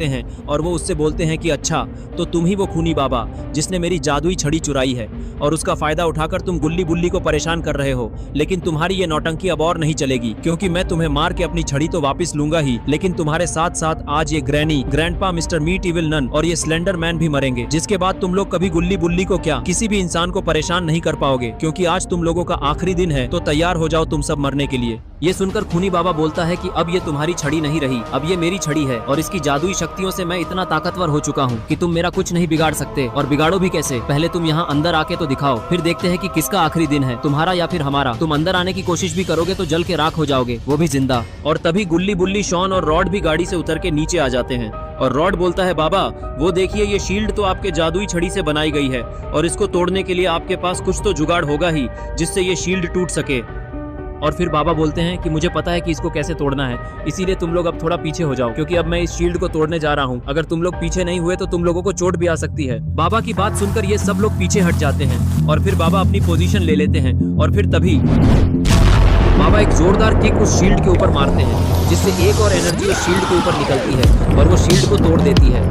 लगते हैं और वो उससे बोलते हैं कि अच्छा तो तुम ही वो खूनी बाबा जिसने मेरी जादुई छड़ी चुराई है और उसका फायदा उठाकर तुम गुल्ली बुल्ली को परेशान कर रहे हो। लेकिन तुम्हारी ये नौटंकी अब और नहीं चलेगी, क्योंकि मैं तुम्हें मार के अपनी छड़ी तो वापस लूंगा ही, लेकिन तुम्हारे साथ साथ आज ये Granny, Grandpa, Mr Meat, Evil Nun और ये स्लेंडर मैन भी मरेंगे, जिसके बाद तुम लोग कभी गुल्ली बुल्ली को क्या किसी भी इंसान को परेशान नहीं कर पाओगे, क्योंकि आज तुम लोगों का आखिरी दिन है। तो तैयार हो जाओ तुम सब मरने के लिए। ये सुनकर खूनी बाबा बोलता है कि अब ये तुम्हारी छड़ी नहीं रही, अब ये मेरी छड़ी है और इसकी जादुई शक्तियों से मैं इतना ताकतवर हो चुका हूँ कि तुम मेरा कुछ नहीं बिगाड़ सकते। और बिगाड़ो भी कैसे, पहले तुम यहाँ अंदर आके तो दिखाओ, फिर देखते हैं कि किसका आखिरी दिन है, तुम्हारा या फिर हमारा। तुम अंदर आने की कोशिश भी करोगे तो जल के राख हो जाओगे, वो भी जिंदा। और तभी गुल्ली बुल्ली, शॉन और रॉड भी गाड़ी से उतर के नीचे आ जाते हैं और रॉड बोलता है बाबा वो देखिए ये शील्ड तो आपके जादुई छड़ी से बनाई गई है और इसको तोड़ने के लिए आपके पास कुछ तो जुगाड़ होगा ही जिससे ये शील्ड टूट सके। और फिर बाबा बोलते हैं कि मुझे पता है कि इसको कैसे तोड़ना है, इसीलिए तुम लोग अब थोड़ा पीछे हो जाओ, क्योंकि अब मैं इस शील्ड को तोड़ने जा रहा हूँ। अगर तुम लोग पीछे नहीं हुए तो तुम लोगों को चोट भी आ सकती है। बाबा की बात सुनकर ये सब लोग पीछे हट जाते हैं और फिर बाबा अपनी पोजीशन ले लेते हैं और फिर तभी बाबा एक जोरदार किक उस शील्ड के ऊपर मारते हैं, जिससे एक और एनर्जी उस शील्ड के ऊपर निकलती है और वो शील्ड को तोड़ देती है।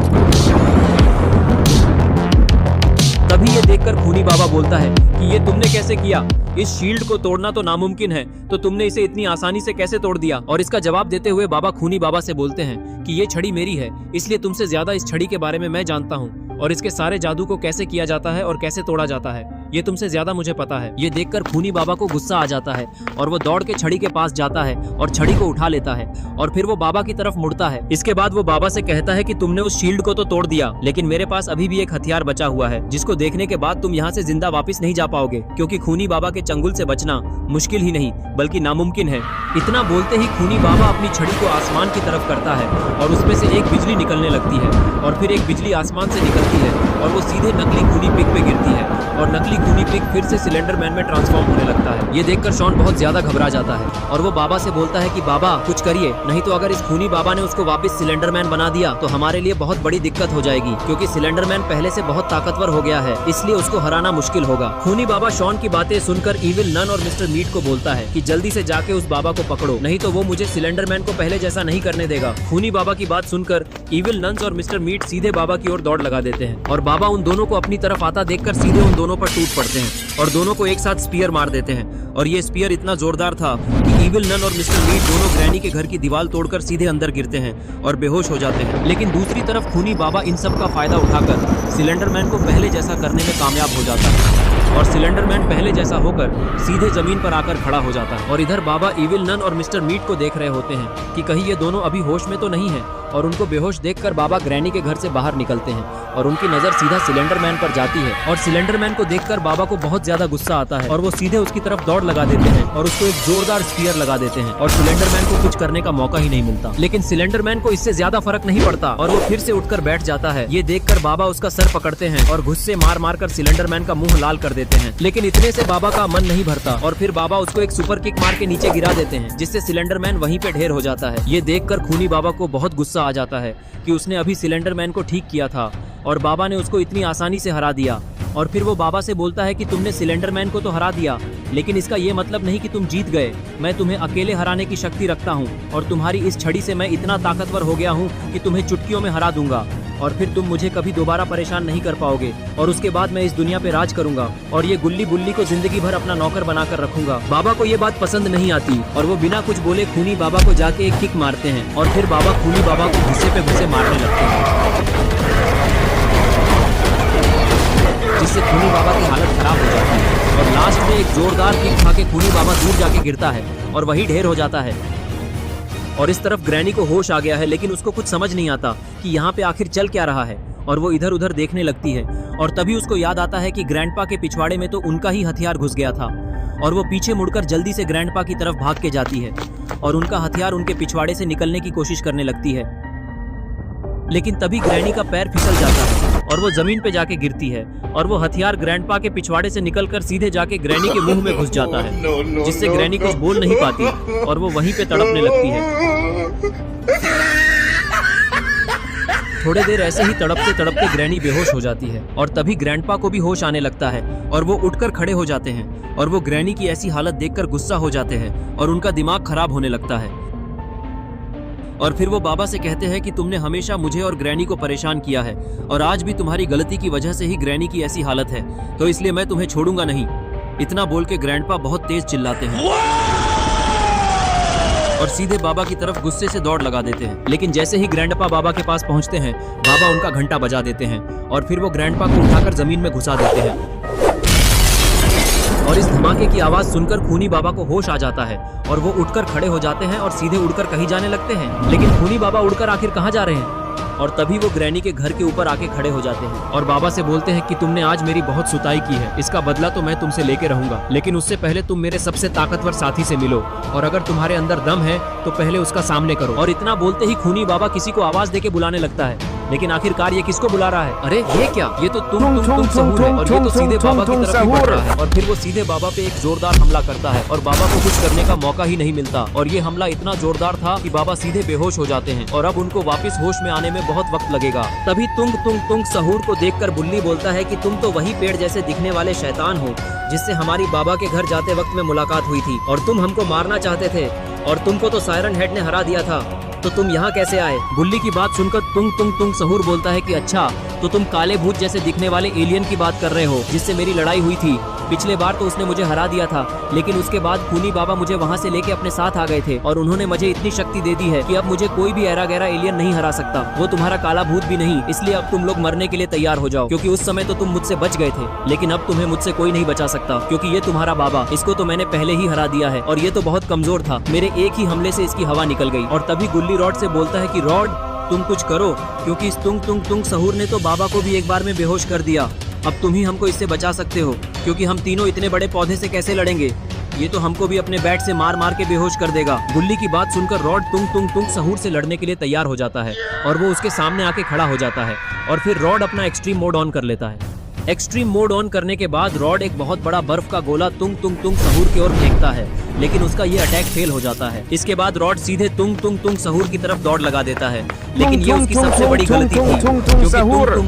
तभी ये देखकर खूनी बाबा बोलता है कि ये तुमने कैसे किया, इस शील्ड को तोड़ना तो नामुमकिन है, तो तुमने इसे इतनी आसानी से कैसे तोड़ दिया। और इसका जवाब देते हुए बाबा खूनी बाबा से बोलते हैं कि ये छड़ी मेरी है, इसलिए तुमसे ज्यादा इस छड़ी के बारे में मैं जानता हूँ और इसके सारे जादू को कैसे किया जाता है और कैसे तोड़ा जाता है, ये तुमसे ज्यादा मुझे पता है। ये देखकर खूनी बाबा को गुस्सा आ जाता है और वो दौड़ के छड़ी के पास जाता है और छड़ी को उठा लेता है और फिर वो बाबा की तरफ मुड़ता है। इसके बाद वो बाबा से कहता है कि तुमने उस शील्ड को तो तोड़ दिया, लेकिन मेरे पास अभी भी एक हथियार बचा हुआ है जिसको देखने के बाद तुम यहाँ से जिंदा वापस नहीं जा पाओगे, क्योंकि खूनी बाबा के चंगुल से बचना मुश्किल ही नहीं बल्कि नामुमकिन है। इतना बोलते ही खूनी बाबा अपनी छड़ी को आसमान की तरफ करता है और उसमें से एक बिजली निकलने लगती है और फिर एक बिजली आसमान से निकलती है और वो सीधे नकली खूनी पिग पे गिरती है और नकली खूनी पिग फिर से सिलेंडर मैन में ट्रांसफॉर्म होने लगता है। ये देखकर शॉन बहुत ज्यादा घबरा जाता है और वो बाबा से बोलता है कि बाबा कुछ करिए, नहीं तो अगर इस खूनी बाबा ने उसको वापस सिलेंडर मैन बना दिया तो हमारे लिए बहुत बड़ी दिक्कत हो जाएगी, क्योंकि सिलेंडर मैन पहले से बहुत ताकतवर हो गया है, इसलिए उसको हराना मुश्किल होगा। खूनी बाबा शॉन की बातें सुनकर इविल नन और मिस्टर मीट को बोलता है कि जल्दी से जाके उस बाबा को पकड़ो, नहीं तो वो मुझे सिलेंडर मैन को पहले जैसा नहीं करने देगा। खूनी बाबा की बात सुनकर इविल नन्स और मिस्टर मीट सीधे बाबा की ओर दौड़ लगा देते हैं और बाबा उन दोनों को अपनी तरफ आता देखकर सीधे उन दोनों पर टूट पड़ते हैं और दोनों को एक साथ स्पीयर मार देते हैं। और ये स्पीयर इतना जोरदार था कि इविल नन और मिस्टर मीट दोनों ग्रैनी के घर की दीवार तोड़कर सीधे अंदर गिरते हैं और बेहोश हो जाते हैं। लेकिन दूसरी तरफ खूनी बाबा इन सब का फायदा उठाकर सिलेंडर मैन को पहले जैसा करने में कामयाब हो जाता है और सिलेंडर मैन पहले जैसा होकर सीधे जमीन पर आकर खड़ा हो जाता है। और इधर बाबा इविल नन और मिस्टर मीट को देख रहे होते हैं कि कहीं ये दोनों अभी होश में तो नहीं है, और उनको बेहोश देखकर बाबा ग्रैनी के घर से बाहर निकलते हैं और उनकी नजर सीधा सिलेंडर मैन पर जाती है और सिलेंडर मैन को देखकर बाबा को बहुत ज्यादा गुस्सा आता है और वो सीधे उसकी तरफ दौड़ लगा देते हैं और उसको एक जोरदार स्पीयर लगा देते हैं और सिलेंडर मैन को कुछ करने का मौका ही नहीं मिलता। लेकिन सिलेंडर मैन को इससे ज्यादा फर्क नहीं पड़ता और वो फिर से उठकर बैठ जाता है। ये देखकर बाबा उसका सर पकड़ते हैं और गुस्से मार मार कर सिलेंडर मैन का मुंह लाल कर देते हैं। लेकिन इतने से बाबा का मन नहीं भरता और फिर बाबा उसको एक सुपर किक मार के नीचे गिरा देते हैं, जिससे सिलेंडर मैन वहीं पे ढेर हो जाता है। ये देखकर खूनी बाबा को बहुत गुस्सा आ जाता है कि उसने अभी सिलेंडर मैन को ठीक किया था और बाबा ने उसको इतनी आसानी से हरा दिया। और फिर वो बाबा से बोलता है कि तुमने सिलेंडर मैन को तो हरा दिया, लेकिन इसका ये मतलब नहीं कि तुम जीत गए। मैं तुम्हें अकेले हराने की शक्ति रखता हूँ और तुम्हारी इस छड़ी से मैं इतना ताकतवर हो गया हूँ कि तुम्हें चुटकियों में हरा दूंगा और फिर तुम मुझे कभी दोबारा परेशान नहीं कर पाओगे और उसके बाद मैं इस दुनिया पे राज करूंगा और ये गुल्ली बुल्ली को जिंदगी भर अपना नौकर बनाकर रखूंगा। बाबा को ये बात पसंद नहीं आती और वो बिना कुछ बोले खूनी बाबा को जाके एक किक मारते हैं और फिर बाबा खूनी बाबा को घुस्से पे घुस्से मारने लगते हैं, जिससे खूनी बाबा की हालत खराब हो जाती है और लास्ट में एक जोरदार किक खा के खूनी बाबा दूर जाके गिरता है और वही ढेर हो जाता है। और इस तरफ ग्रैनी को होश आ गया है, लेकिन उसको कुछ समझ नहीं आता कि यहाँ पे आखिर चल क्या रहा है और वो इधर उधर देखने लगती है और तभी उसको याद आता है कि ग्रैंडपा के पिछवाड़े में तो उनका ही हथियार घुस गया था और वो पीछे मुड़कर जल्दी से ग्रैंडपा की तरफ भाग के जाती है और उनका हथियार उनके पिछवाड़े से निकलने की कोशिश करने लगती है। लेकिन तभी ग्रैनी का पैर फिसल जाता है और वो जमीन पे जाके गिरती है और वो हथियार ग्रैंडपा के पिछवाड़े से निकलकर सीधे जाके ग्रैनी के मुंह में घुस जाता है, जिससे ग्रैनी कुछ बोल नहीं पाती और वो वहीं पे तड़पने लगती है। थोड़ी देर ऐसे ही तड़पते तड़पते ग्रैनी बेहोश हो जाती है और तभी ग्रैंडपा को भी होश आने लगता है और वो उठकर खड़े हो जाते हैं और वो ग्रैनी की ऐसी हालत देखकर गुस्सा हो जाते हैं और उनका दिमाग खराब होने लगता है। और फिर वो बाबा से कहते हैं कि तुमने हमेशा मुझे और ग्रैनी को परेशान किया है और आज भी तुम्हारी गलती की वजह से ही ग्रैनी की ऐसी हालत है, तो इसलिए मैं तुम्हें छोड़ूंगा नहीं। इतना बोल के ग्रैंडपा बहुत तेज चिल्लाते हैं और सीधे बाबा की तरफ गुस्से से दौड़ लगा देते हैं। लेकिन जैसे ही ग्रैंडपा बाबा के पास पहुंचते हैं, बाबा उनका घंटा बजा देते हैं और फिर वो ग्रैंडपा को उठाकर जमीन में घुसा देते हैं। और इस धमाके की आवाज सुनकर खूनी बाबा को होश आ जाता है और वो उठकर खड़े हो जाते हैं और सीधे उड़कर कहीं जाने लगते हैं। लेकिन खूनी बाबा उड़कर आखिर कहाँ जा रहे हैं? और तभी वो ग्रैनी के घर के ऊपर आके खड़े हो जाते हैं और बाबा से बोलते हैं कि तुमने आज मेरी बहुत सुताई की है, इसका बदला तो मैं तुमसे लेके रहूंगा, लेकिन उससे पहले तुम मेरे सबसे ताकतवर साथी से मिलो और अगर तुम्हारे अंदर दम है तो पहले उसका सामने करो। और इतना बोलते ही खूनी बाबा किसी को आवाज देके बुलाने लगता है, लेकिन आखिरकार ये किसको बुला रहा है? अरे ये क्या, ये तो तुम सहूर है और ये तो सीधे बाबा की तरफ ही बढ़ रहा है। और फिर वो सीधे बाबा पे एक जोरदार हमला करता है और बाबा को कुछ करने का मौका ही नहीं मिलता और ये हमला इतना जोरदार था कि बाबा सीधे बेहोश हो जाते हैं और अब उनको वापस होश में आने में बहुत वक्त लगेगा। तभी तुंग सहूर को देखकर बुल्ली बोलता है कि तुम तो वही पेड़ जैसे दिखने वाले शैतान हो जिससे हमारी बाबा के घर जाते वक्त में मुलाकात हुई थी और तुम हमको मारना चाहते थे और तुमको तो सायरन हेड ने हरा दिया था, तो तुम यहाँ कैसे आए? बुल्ली की बात सुनकर तुंग सहूर बोलता है कि अच्छा, तो तुम काले भूत जैसे दिखने वाले एलियन की बात कर रहे हो जिससे मेरी लड़ाई हुई थी। पिछले बार तो उसने मुझे हरा दिया था, लेकिन उसके बाद खूनी बाबा मुझे वहाँ से लेके अपने साथ आ गए थे और उन्होंने मुझे इतनी शक्ति दे दी है कि अब मुझे कोई भी ऐरा गहरा एलियन नहीं हरा सकता, वो तुम्हारा काला भूत भी नहीं। इसलिए अब तुम लोग मरने के लिए तैयार हो जाओ, क्योंकि उस समय तो तुम मुझसे बच गए थे, लेकिन अब तुम्हें मुझसे कोई नहीं बचा सकता, क्योंकि ये तुम्हारा बाबा, इसको तो मैंने पहले ही हरा दिया है और ये तो बहुत कमजोर था, मेरे एक ही हमले से इसकी हवा निकल गई। और तभी गुल्ली रॉड से बोलता है कि रॉड, तुम कुछ करो, क्योंकि इस तुंग सहूर ने तो बाबा को भी एक बार में बेहोश कर दिया। अब तुम ही हमको इससे बचा सकते हो, क्योंकि हम तीनों इतने बड़े पौधे से कैसे लड़ेंगे? ये तो हमको भी अपने बैट से मार मार के बेहोश कर देगा। गुल्ली की बात सुनकर रॉड तुंग सहूर से लड़ने के लिए तैयार हो जाता है और वो उसके सामने आके खड़ा हो जाता है और फिर रॉड अपना एक्सट्रीम मोड ऑन कर लेता है। एक्सट्रीम मोड ऑन करने के बाद रॉड एक बहुत बड़ा बर्फ का गोला तुंग सहूर की ओर फेंकता है, लेकिन उसका ये अटैक फेल हो जाता है। इसके बाद रॉड सीधे तुंग सहूर की तरफ दौड़ लगा देता है, लेकिन ये उसकी सबसे बड़ी गलती थी, क्योंकि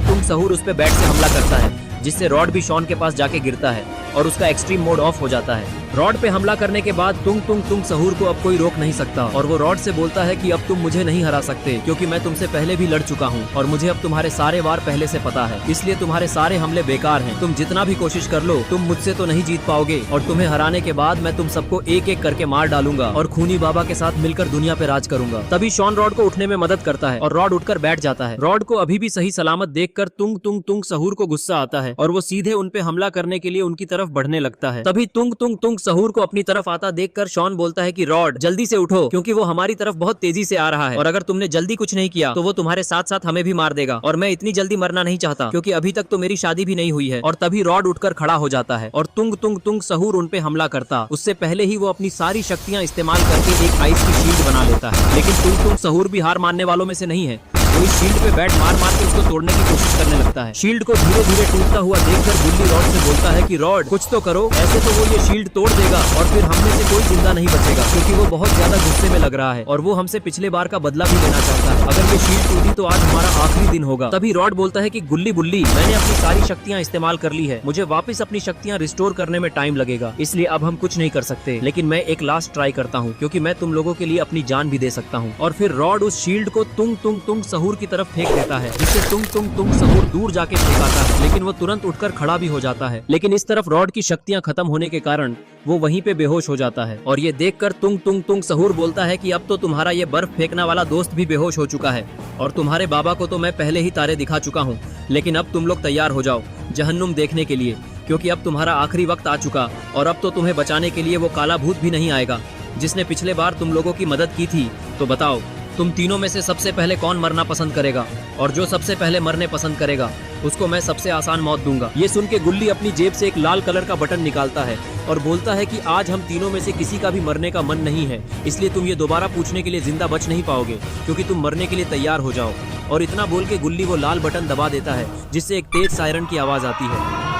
तुंग सहूर उस पे बैट से हमला करता है, जिससे रॉड भी शॉन के पास जाके गिरता है और उसका एक्सट्रीम मोड ऑफ हो जाता है। रॉड पे हमला करने के बाद तुंग सहूर को अब कोई रोक नहीं सकता और वो रॉड से बोलता है कि अब तुम मुझे नहीं हरा सकते, क्योंकि मैं तुमसे पहले भी लड़ चुका हूँ और मुझे अब तुम्हारे सारे वार पहले से पता है, इसलिए तुम्हारे सारे हमले बेकार हैं। तुम जितना भी कोशिश कर लो, तुम मुझसे तो नहीं जीत पाओगे और तुम्हें हराने के बाद मैं तुम सबको एक एक करके मार डालूंगा और खूनी बाबा के साथ मिलकर दुनिया पे राज करूंगा। तभी शॉन रॉड को उठने में मदद करता है और रॉड उठकर बैठ जाता है। रॉड को अभी भी सही सलामत देखकर तुंग सहूर को गुस्सा आता है और वो सीधे उन पे हमला करने के लिए उनकी तरफ बढ़ने लगता है। तभी तुंग सहूर को अपनी तरफ आता देखकर शॉन बोलता है कि रॉड, जल्दी से उठो, क्योंकि वो हमारी तरफ बहुत तेजी से आ रहा है और अगर तुमने जल्दी कुछ नहीं किया तो वो तुम्हारे साथ साथ हमें भी मार देगा और मैं इतनी जल्दी मरना नहीं चाहता, क्योंकि अभी तक तो मेरी शादी भी नहीं हुई है। और तभी रॉड उठकर खड़ा हो जाता है और तुंग सहूर उन पे हमला करता। उससे पहले ही वो अपनी सारी शक्तियां इस्तेमाल करके एक आइस की शील्ड बना लेता है, लेकिन तुंग सहूर भी हार मानने वालों में से नहीं है। वो इस शील्ड पे बैट मार मार के उसको तोड़ने की कोशिश करने लगता है। शील्ड को धीरे धीरे टूटता हुआ देखकर गुल्ली रॉड से बोलता है कि रॉड, कुछ तो करो, ऐसे तो वो ये शील्ड तोड़ देगा और फिर हम में से कोई जिंदा नहीं बचेगा, क्योंकि वो बहुत ज्यादा गुस्से में लग रहा है और वो हमसे पिछले बार का बदला भी लेना चाहता है। अगर ये शील्ड टूटी तो आज हमारा आखिरी दिन होगा। तभी रॉड बोलता है कि बुल्ली, मैंने अपनी सारी शक्तियाँ इस्तेमाल कर ली है, मुझे वापस अपनी शक्तियाँ रिस्टोर करने में टाइम लगेगा, इसलिए अब हम कुछ नहीं कर सकते, लेकिन मैं एक लास्ट ट्राई करता हूँ, क्योंकि मैं तुम लोगों के लिए अपनी जान भी दे सकता हूँ। और फिर रॉड उस शील्ड को तुंग सहूर की तरफ फेंक देता है, जिससे तुंग सहूर दूर जाके फेंकाता है, लेकिन वो तुरंत उठकर खड़ा भी हो जाता है। लेकिन इस तरफ रॉड की शक्तियां खत्म होने के कारण वो वहीं पे बेहोश हो जाता है और ये देखकर तुंग सहूर बोलता है कि अब तो तुम्हारा ये बर्फ फेंकने वाला दोस्त भी बेहोश हो चुका है और तुम्हारे बाबा को तो मैं पहले ही तारे दिखा चुका हूँ, लेकिन अब तुम लोग तैयार हो जाओ जहन्नुम देखने के लिए, क्योंकि अब तुम्हारा आखिरी वक्त आ चुका और अब तो तुम्हें बचाने के लिए वो काला भूत भी नहीं आएगा जिसने पिछले बार तुम लोगों की मदद की थी। तो बताओ, तुम तीनों में से सबसे पहले कौन मरना पसंद करेगा? और जो सबसे पहले मरने पसंद करेगा उसको मैं सबसे आसान मौत दूंगा। ये सुन के गुल्ली अपनी जेब से एक लाल कलर का बटन निकालता है और बोलता है कि आज हम तीनों में से किसी का भी मरने का मन नहीं है, इसलिए तुम ये दोबारा पूछने के लिए जिंदा बच नहीं पाओगे, क्योंकि तुम मरने के लिए तैयार हो जाओ। और इतना बोल के गुल्ली वो लाल बटन दबा देता है, जिससे एक तेज सायरन की आवाज आती है